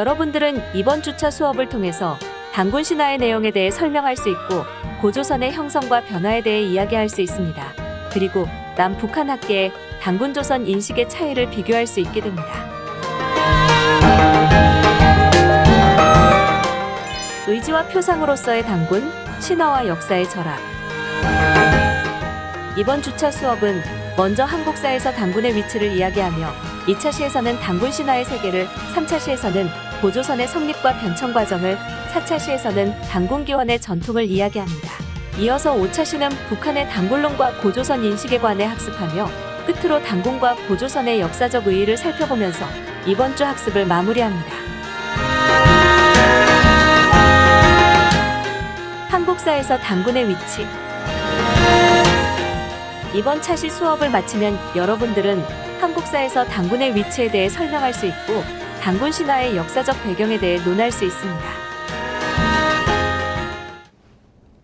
여러분들은 이번 주차 수업을 통해서 단군 신화의 내용에 대해 설명할 수 있고 고조선의 형성과 변화에 대해 이야기할 수 있습니다. 그리고 남북한 학계의 단군 조선 인식의 차이를 비교할 수 있게 됩니다. 의지와 표상으로서의 단군, 신화와 역사의 절합. 이번 주차 수업은 먼저 한국사에서 단군의 위치를 이야기하며 2차 시에서는 단군 신화의 세계를, 3차 시에서는 고조선의 성립과 변천 과정을, 4차 시에서는 단군 기원의 전통을 이야기합니다. 이어서 5차 시는 북한의 단군론과 고조선 인식에 관해 학습하며 끝으로 단군과 고조선의 역사적 의의를 살펴보면서 이번 주 학습을 마무리합니다. 한국사에서 단군의 위치. 이번 차시 수업을 마치면 여러분들은 한국사에서 단군의 위치에 대해 설명할 수 있고 단군 신화의 역사적 배경에 대해 논할 수 있습니다.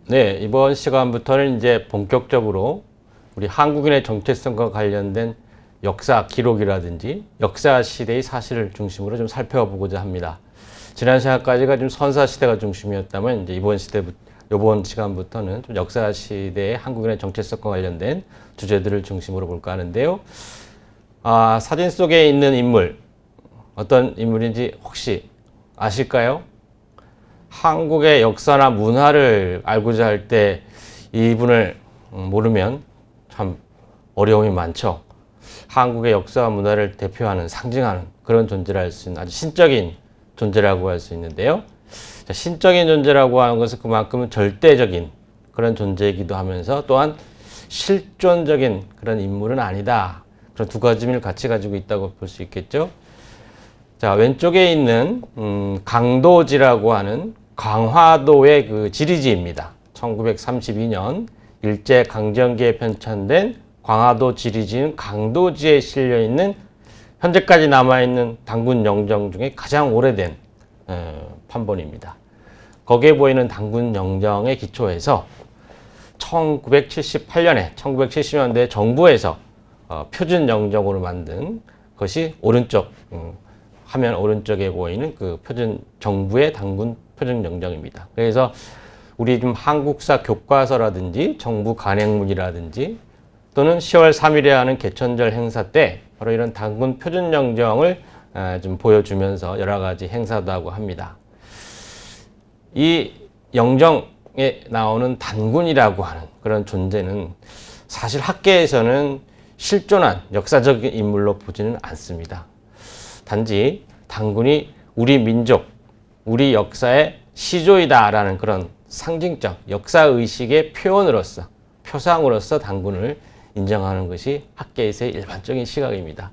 네, 이번 시간부터는 이제 본격적으로 우리 한국인의 정체성과 관련된 역사 기록이라든지 역사 시대의 사실을 중심으로 좀 살펴보고자 합니다. 지난 시간까지가 좀 선사 시대가 중심이었다면 이제 이번 시간부터는 좀 역사 시대의 한국인의 정체성과 관련된 주제들을 중심으로 볼까 하는데요. 사진 속에 있는 인물, 어떤 인물인지 혹시 아실까요? 한국의 역사나 문화를 알고자 할 때 이분을 모르면 참 어려움이 많죠. 한국의 역사와 문화를 대표하는, 상징하는 그런 존재를 할 수 있는 아주 신적인 존재라고 할 수 있는데요. 신적인 존재라고 하는 것은 그만큼 절대적인 그런 존재이기도 하면서 또한 실존적인 그런 인물은 아니다. 그런 두 가지 의미를 같이 가지고 있다고 볼 수 있겠죠. 자, 왼쪽에 있는 강도지라고 하는 강화도의 그 지리지입니다. 1932년 일제강점기에 편찬된 강화도 지리지는 강도지에 실려 있는 현재까지 남아있는 단군 영정 중에 가장 오래된 판본입니다. 거기에 보이는 단군 영정에 기초해서 1978년에 1970년대 정부에서 표준 영정으로 만든 것이 오른쪽 화면 오른쪽에 보이는 그 표준 정부의 단군 표준 영정입니다. 그래서 우리 좀 한국사 교과서라든지 정부 간행문이라든지 또는 10월 3일에 하는 개천절 행사 때 바로 이런 단군 표준 영정을 좀 보여주면서 여러 가지 행사도 하고 합니다. 이 영정에 나오는 단군이라고 하는 그런 존재는 사실 학계에서는 실존한 역사적인 인물로 보지는 않습니다. 단지 단군이 우리 민족, 우리 역사의 시조이다라는 그런 상징적 역사의식의 표현으로서, 표상으로서 단군을 인정하는 것이 학계에서의 일반적인 시각입니다.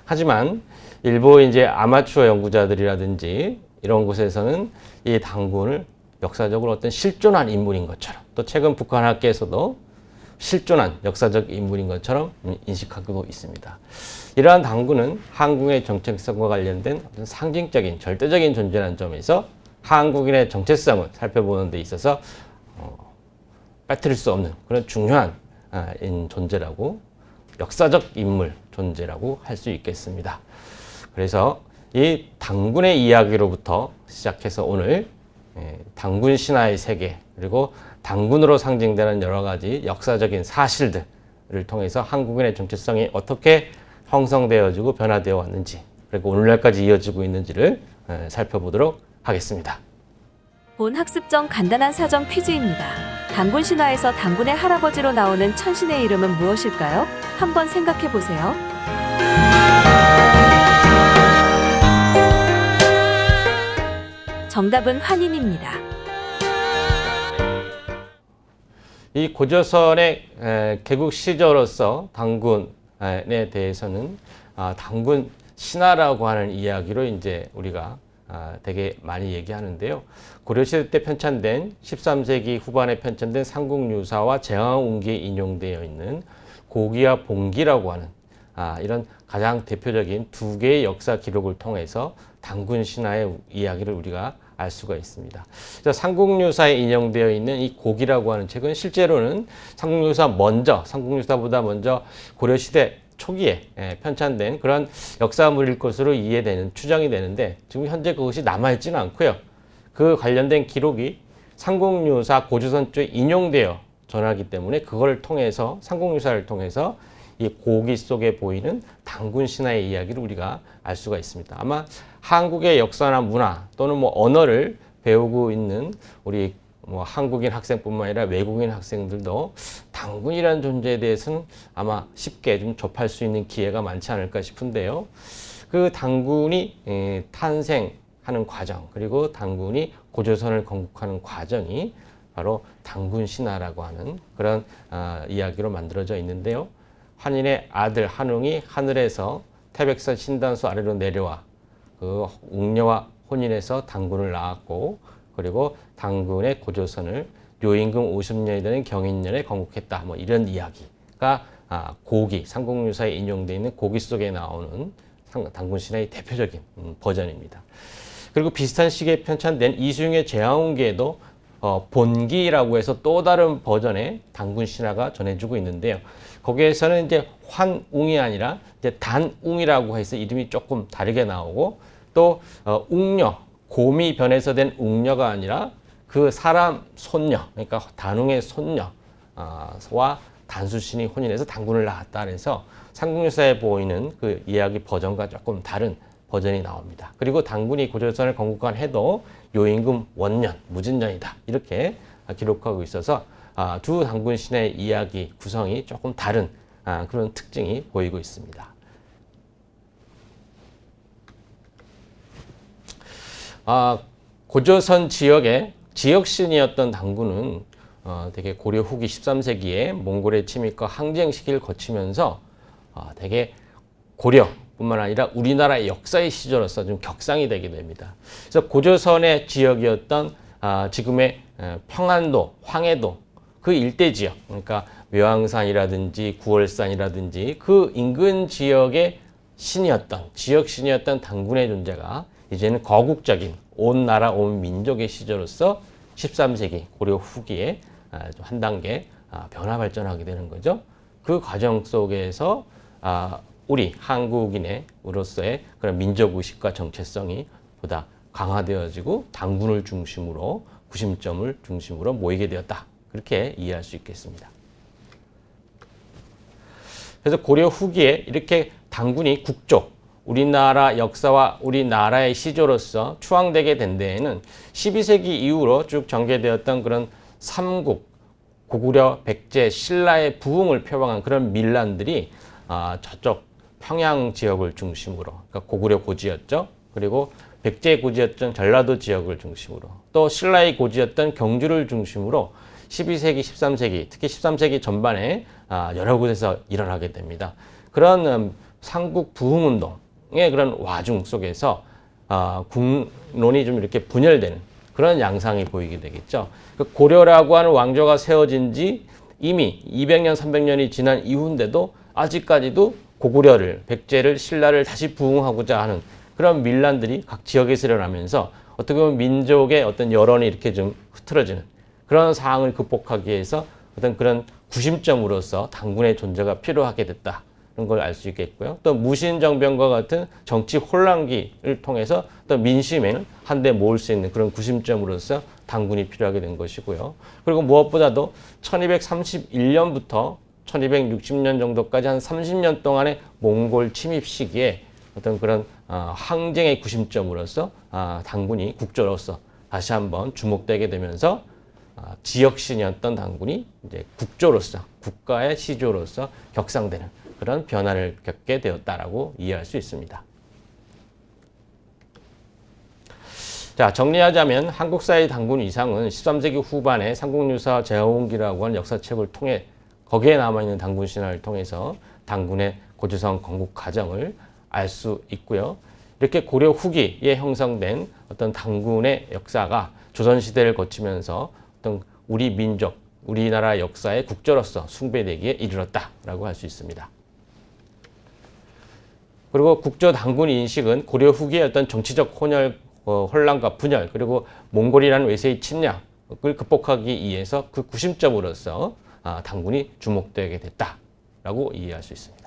하지만 일부 이제 아마추어 연구자들이라든지 이런 곳에서는 이 단군을 역사적으로 어떤 실존한 인물인 것처럼, 또 최근 북한 학계에서도 실존한 역사적 인물인 것처럼 인식하고 있습니다. 이러한 단군은 한국의 정체성과 관련된 어떤 상징적인 절대적인 존재라는 점에서 한국인의 정체성을 살펴보는 데 있어서 빠뜨릴 수 없는 그런 중요한 존재라고, 역사적 인물 존재라고 할 수 있겠습니다. 그래서 이 단군의 이야기로부터 시작해서 오늘 단군 신화의 세계, 그리고 단군으로 상징되는 여러 가지 역사적인 사실들을 통해서 한국인의 정체성이 어떻게 형성되어지고 변화되어 왔는지, 그리고 오늘날까지 이어지고 있는지를 살펴보도록 하겠습니다. 본 학습정 간단한 사전 퀴즈입니다. 단군 신화에서 단군의 할아버지로 나오는 천신의 이름은 무엇일까요? 한번 생각해 보세요. 정답은 환인입니다. 이 고조선의 개국 시저로서 단군에 대해서는 단군 신화라고 하는 이야기로 이제 우리가 되게 많이 얘기하는데요. 고려시대 때 편찬된 13세기 후반에 편찬된 삼국유사와 제왕운기에 인용되어 있는 고기와 봉기라고 하는 이런 가장 대표적인 두 개의 역사 기록을 통해서 단군 신화의 이야기를 우리가 알 수가 있습니다. 삼국유사에 인용되어 있는 이 고기라고 하는 책은 실제로는 삼국유사보다 먼저 고려시대 초기에 편찬된 그런 역사물일 것으로 이해되는 추정이 되는데 지금 현재 그것이 남아있지는 않고요. 그 관련된 기록이 삼국유사 고조선 쪽에 인용되어 전하기 때문에 그걸 통해서 삼국유사를 통해서 이 고기 속에 보이는 단군 신화의 이야기를 우리가 알 수가 있습니다. 아마 한국의 역사나 문화 또는 뭐 언어를 배우고 있는 우리 뭐 한국인 학생뿐만 아니라 외국인 학생들도 단군이라는 존재에 대해서는 아마 쉽게 좀 접할 수 있는 기회가 많지 않을까 싶은데요. 그 단군이 탄생하는 과정, 그리고 단군이 고조선을 건국하는 과정이 바로 단군 신화라고 하는 그런 이야기로 만들어져 있는데요. 한인의 아들 한웅이 하늘에서 태백산 신단수 아래로 내려와 그 웅녀와 혼인해서 단군을 낳았고, 그리고 단군의 고조선을 요임금 50년이 되는 경인년에 건국했다. 뭐 이런 이야기가 고기, 삼국유사에 인용되어 있는 고기 속에 나오는 단군 신화의 대표적인 버전입니다. 그리고 비슷한 시기에 편찬된 이수용의 제왕운기에도 본기라고 해서 또 다른 버전의 단군 신화가 전해지고 있는데요. 거기에서는 이제 환웅이 아니라 이제 단웅이라고 해서 이름이 조금 다르게 나오고, 또 웅녀, 곰이 변해서 된 웅녀가 아니라 그 사람 손녀, 그러니까 단웅의 손녀와 단수신이 혼인해서 단군을 낳았다. 그래서 삼국유사에 보이는 그 이야기 버전과 조금 다른 버전이 나옵니다. 그리고 단군이 고조선을 건국한 해도 요임금 원년, 무진년이다. 이렇게 기록하고 있어서 두 단군 신의 이야기 구성이 조금 다른 그런 특징이 보이고 있습니다. 고조선 지역의 지역신이었던 단군은 되게 고려 후기 13세기에 몽골의 침입과 항쟁 시기를 거치면서 되게 고려뿐만 아니라 우리나라의 역사의 시조로서 좀 격상이 되게 됩니다. 그래서 고조선의 지역이었던 지금의 평안도, 황해도 그 일대 지역, 그러니까 묘항산이라든지 구월산이라든지 그 인근 지역의 신이었던, 지역신이었던 단군의 존재가 이제는 거국적인 온 나라 온 민족의 시조로서 13세기 고려 후기에 한 단계 변화 발전하게 되는 거죠. 그 과정 속에서 우리 한국인으로서의 그런 민족의식과 정체성이 보다 강화되어지고 단군을 중심으로 구심점을 중심으로 모이게 되었다. 그렇게 이해할 수 있겠습니다. 그래서 고려 후기에 이렇게 단군이 국조, 우리나라 역사와 우리나라의 시조로서 추앙되게 된 데에는 12세기 이후로 쭉 전개되었던 그런 삼국, 고구려, 백제, 신라의 부흥을 표방한 그런 밀란들이 저쪽 평양 지역을 중심으로, 그러니까 고구려 고지였죠. 그리고 백제의 고지였던 전라도 지역을 중심으로, 또 신라의 고지였던 경주를 중심으로 12세기, 13세기, 특히 13세기 전반에 여러 곳에서 일어나게 됩니다. 그런 삼국 부흥운동의 그런 와중 속에서 국론이 좀 이렇게 분열되는 그런 양상이 보이게 되겠죠. 고려라고 하는 왕조가 세워진 지 이미 200년, 300년이 지난 이후인데도 아직까지도 고구려를, 백제를, 신라를 다시 부흥하고자 하는 그런 밀란들이 각 지역에서 일어나면서 어떻게 보면 민족의 어떤 여론이 이렇게 좀 흐트러지는 그런 상황을 극복하기 위해서 어떤 그런 구심점으로서 단군의 존재가 필요하게 됐다. 그런 걸 알 수 있겠고요. 또 무신정변과 같은 정치 혼란기를 통해서 또 민심에는 한데 모을 수 있는 그런 구심점으로서 단군이 필요하게 된 것이고요. 그리고 무엇보다도 1231년부터 1260년 정도까지 한 30년 동안의 몽골 침입 시기에 어떤 그런 항쟁의 구심점으로서 단군이 국조로서 다시 한번 주목되게 되면서 지역신이었던 단군이 이제 국조로서, 국가의 시조로서 격상되는 그런 변화를 겪게 되었다라고 이해할 수 있습니다. 자, 정리하자면 한국사의 단군 이상은 13세기 후반에 삼국유사 제왕운기라고 하는 역사책을 통해 거기에 남아있는 단군 신화를 통해서 단군의 고조선 건국 과정을 알 수 있고요. 이렇게 고려 후기에 형성된 어떤 단군의 역사가 조선시대를 거치면서 어떤 우리 민족, 우리나라 역사의 국조로서 숭배되기에 이르렀다라고 할 수 있습니다. 그리고 국조 단군 인식은 고려 후기의 어떤 정치적 혼란과 분열, 그리고 몽골이라는 외세의 침략을 극복하기 위해서 그 구심점으로서 단군이 주목되게 됐다라고 이해할 수 있습니다.